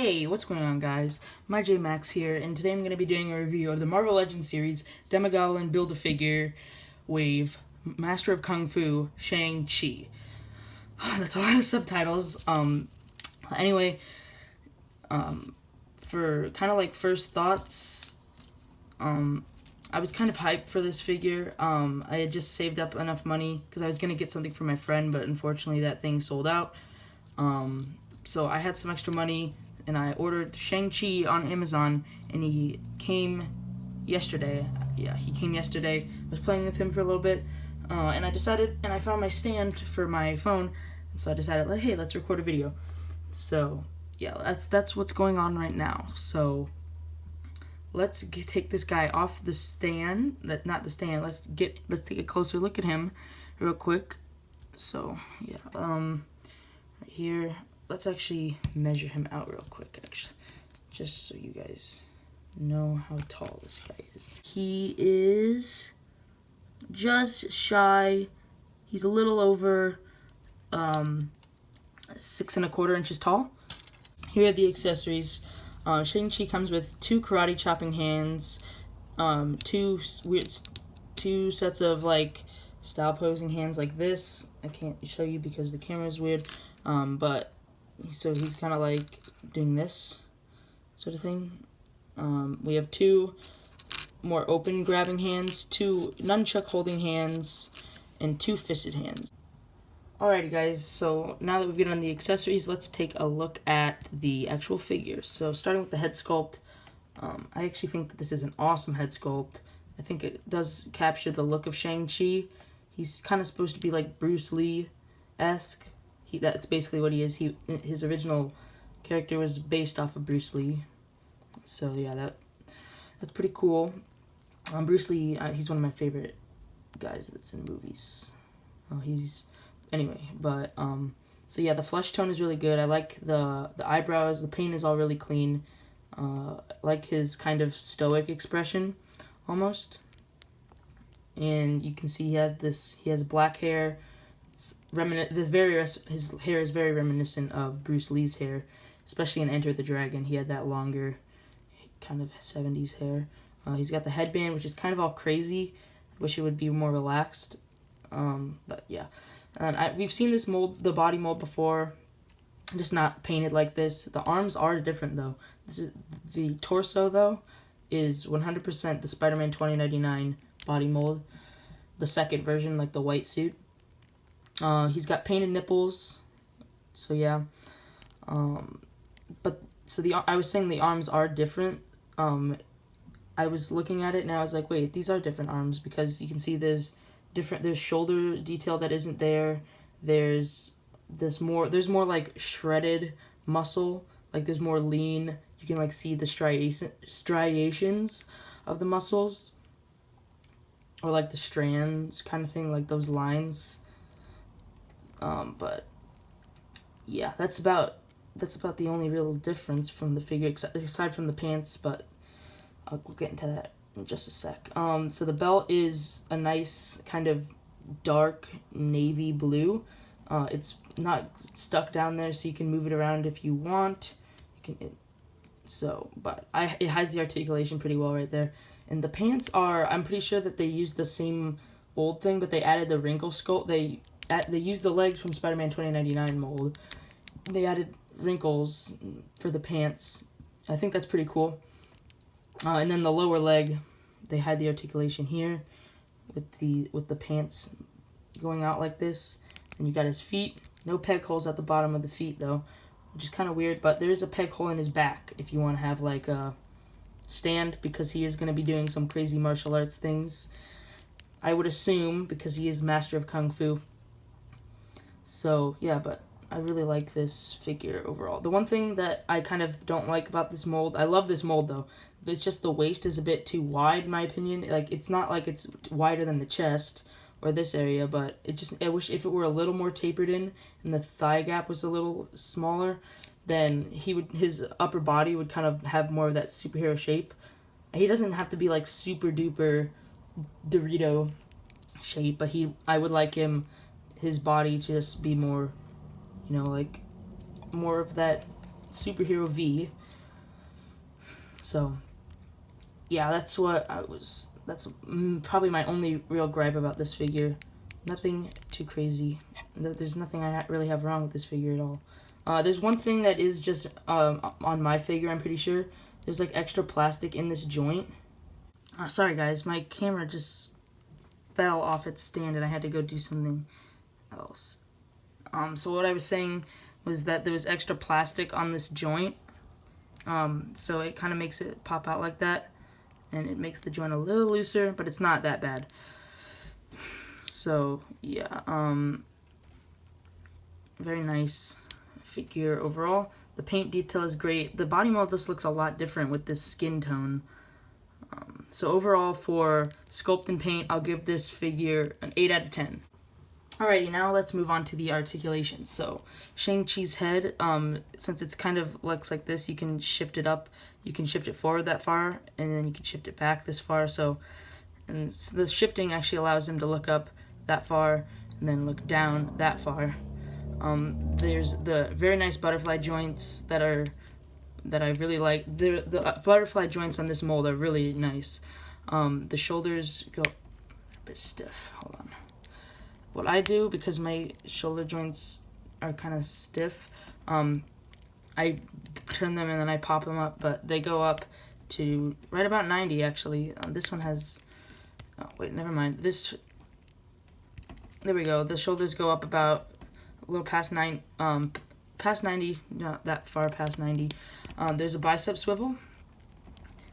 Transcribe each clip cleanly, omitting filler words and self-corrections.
Hey, what's going on, guys? My J Max here, and today I'm going to be doing a review of the Marvel Legends series Demogoblin Build-A-Figure Wave Master of Kung Fu Shang. That's a lot of subtitles. Anyway, for kind of like first thoughts, I was kind of hyped for this figure. I had just saved up enough money because I was going to get something for my friend, but unfortunately that thing sold out. So I had some extra money, and I ordered Shang-Chi on Amazon, and he came yesterday. Yeah, he came yesterday. I was playing with him for a little bit, and I found my stand for my phone, so I decided, hey, let's record a video. So, yeah, that's what's going on right now. So, let's take this guy off the stand. Not the stand. Let's take a closer look at him real quick. So, yeah, right here. Let's actually measure him out real quick, actually, just so you guys know how tall this guy is. He is just shy. He's a little over 6 1/4 inches tall. Here are the accessories. Shang-Chi comes with 2 karate chopping hands, 2 sets of like style posing hands like this. I can't show you because the camera is weird, but so he's kind of like doing this sort of thing. We have 2 more open grabbing hands, 2 nunchuck holding hands, and 2 fisted hands. Alrighty guys, so now that we've gotten on the accessories, let's take a look at the actual figure. So starting with the head sculpt, I actually think that this is an awesome head sculpt. I think it does capture the look of Shang-Chi. He's kind of supposed to be like Bruce Lee-esque. That's basically what he is. His original character was based off of Bruce Lee. So yeah, that's pretty cool. Bruce Lee, he's one of my favorite guys that's in movies. So yeah, the flesh tone is really good. I like the eyebrows. The paint is all really clean. I like his kind of stoic expression, almost. And you can see he has black hair. His hair is very reminiscent of Bruce Lee's hair, especially in Enter the Dragon. He had that longer, kind of 70s hair. He's got the headband, which is kind of all crazy. I wish it would be more relaxed, but yeah. And we've seen this mold, the body mold before, just not painted like this. The arms are different though. The torso though is 100% the Spider-Man 2099 body mold, the second version, like the white suit. He's got painted nipples, so yeah. I was saying the arms are different. I was looking at it and I was like, wait, these are different arms because you can see there's shoulder detail that isn't there. There's more like shredded muscle, like there's more lean. You can like see the striations of the muscles, or like the strands kind of thing, like those lines. But yeah, that's about the only real difference from the figure, aside from the pants, but we'll get into that in just a sec. So the belt is a nice kind of dark navy blue. It's not stuck down there, so you can move it around if you want. But it hides the articulation pretty well right there. And the pants I'm pretty sure that they used the same old thing, but they added the wrinkle sculpt. They used the legs from Spider-Man 2099 mold. They added wrinkles for the pants. I think that's pretty cool. And then the lower leg, they had the articulation here with the pants going out like this. And you got his feet. No peg holes at the bottom of the feet though, which is kind of weird. But there is a peg hole in his back if you want to have like a stand, because he is going to be doing some crazy martial arts things, I would assume, because he is master of Kung Fu. So yeah, but I really like this figure overall. The one thing that I kind of don't like about this mold, I love this mold though, it's just the waist is a bit too wide in my opinion. Like, it's not like it's wider than the chest or this area, but I wish if it were a little more tapered in and the thigh gap was a little smaller, then his upper body would kind of have more of that superhero shape. He doesn't have to be like super duper Dorito shape, but I would like his body to just be more, like more of that Superhero V. So, yeah, that's probably my only real gripe about this figure. Nothing too crazy. There's nothing I really have wrong with this figure at all. There's one thing that is just on my figure, I'm pretty sure. There's like extra plastic in this joint. Sorry guys, my camera just fell off its stand and I had to go do something else. So what I was saying was that there was extra plastic on this joint. So it kind of makes it pop out like that. And it makes the joint a little looser, but it's not that bad. So, yeah. Very nice figure overall. The paint detail is great. The body mold just looks a lot different with this skin tone. So overall, for sculpt and paint, I'll give this figure an 8 out of 10. Alrighty, now let's move on to the articulation. So, Shang-Chi's head, since it's kind of looks like this, you can shift it up. You can shift it forward that far, and then you can shift it back this far. So the shifting actually allows him to look up that far, and then look down that far. There's the very nice butterfly joints that I really like. The butterfly joints on this mold are really nice. The shoulders go a bit stiff. Hold on. What I do, because my shoulder joints are kind of stiff, I turn them and then I pop them up, but they go up to right about 90 actually. This one has, oh wait, never mind. There we go. The shoulders go up about a little past 90, not that far past 90. There's a bicep swivel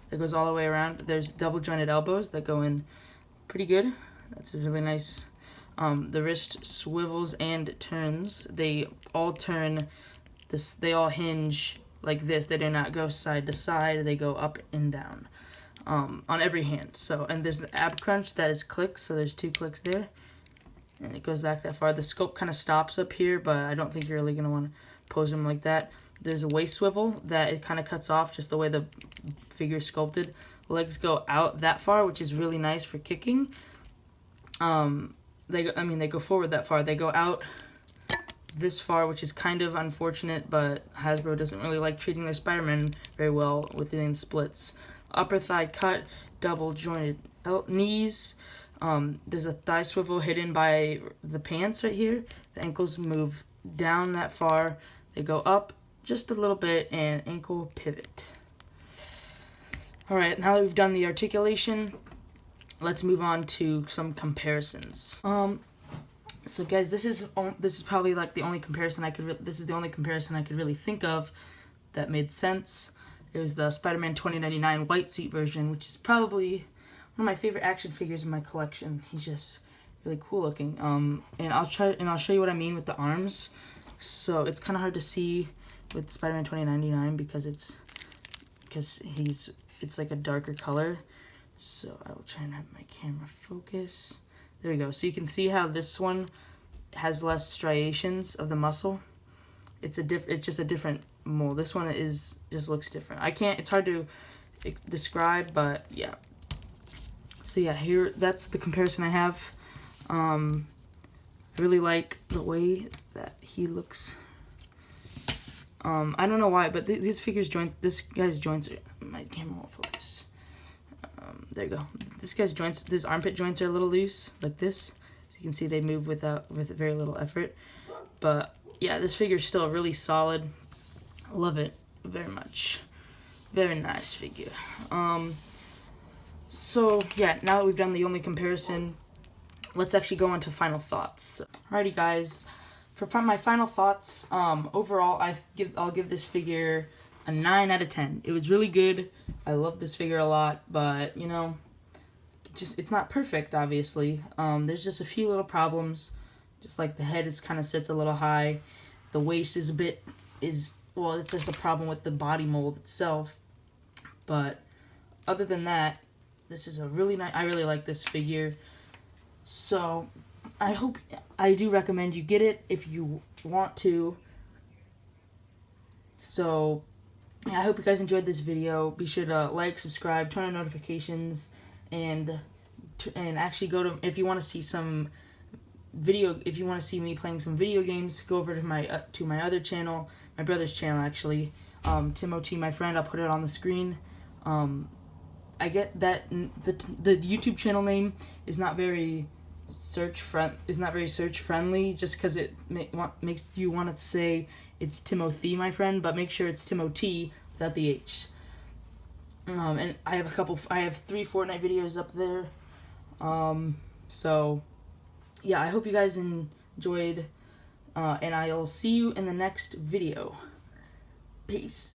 that goes all the way around. There's double jointed elbows that go in pretty good. That's really nice. The wrist swivels and turns. They all turn. They all hinge like this. They do not go side to side. They go up and down on every hand. So, and there's the ab crunch that is clicks. So there's 2 clicks there, and it goes back that far. The scope kind of stops up here, but I don't think you're really gonna want to pose them like that. There's a waist swivel that it kind of cuts off just the way the figure is sculpted. Legs go out that far, which is really nice for kicking. They go forward that far. They go out this far, which is kind of unfortunate, but Hasbro doesn't really like treating their Spider-Man very well with doing splits. Upper thigh cut, double jointed knees. There's a thigh swivel hidden by the pants right here. The ankles move down that far. They go up just a little bit, and ankle pivot. Alright, now that we've done the articulation, let's move on to some comparisons. So guys, this is probably like the only comparison I could really think of that made sense. It was the Spider-Man 2099 white suit version, which is probably one of my favorite action figures in my collection. He's just really cool looking. And I'll show you what I mean with the arms. So it's kind of hard to see with Spider-Man 2099 because it's like a darker color. So I will try and have my camera focus. There we go. So you can see how this one has less striations of the muscle. It's just a different mold. This one just looks different. It's hard to describe, but yeah. So yeah, that's the comparison I have. I really like the way that he looks. I don't know why, but this guy's joints, my camera won't focus. There you go. This guy's joints, his armpit joints are a little loose, like this. You can see they move with very little effort. But yeah, this figure's still really solid. I love it very much. Very nice figure. So yeah, now that we've done the only comparison, let's actually go on to final thoughts. Alrighty guys, for my final thoughts, overall I'll give this figure a 9 out of 10. It was really good. I love this figure a lot, but you know, it's not perfect, obviously. There's just a few little problems, just like the head kind of sits a little high. The waist it's just a problem with the body mold itself. But other than that, this is a really nice. I really like this figure. So I do recommend you get it if you want to. So yeah, I hope you guys enjoyed this video. Be sure to like, subscribe, turn on notifications, and actually go to, if you want to see if you want to see me playing some video games, go over to my other channel, my brother's channel actually. Timothy, my friend. I'll put it on the screen. I get that the YouTube channel name is not very search friendly, just because it makes you want to say it's Timothy, my friend, but make sure it's Timothy without the H. And I have 3 Fortnite videos up there. So yeah, I hope you guys enjoyed, and I'll see you in the next video. Peace.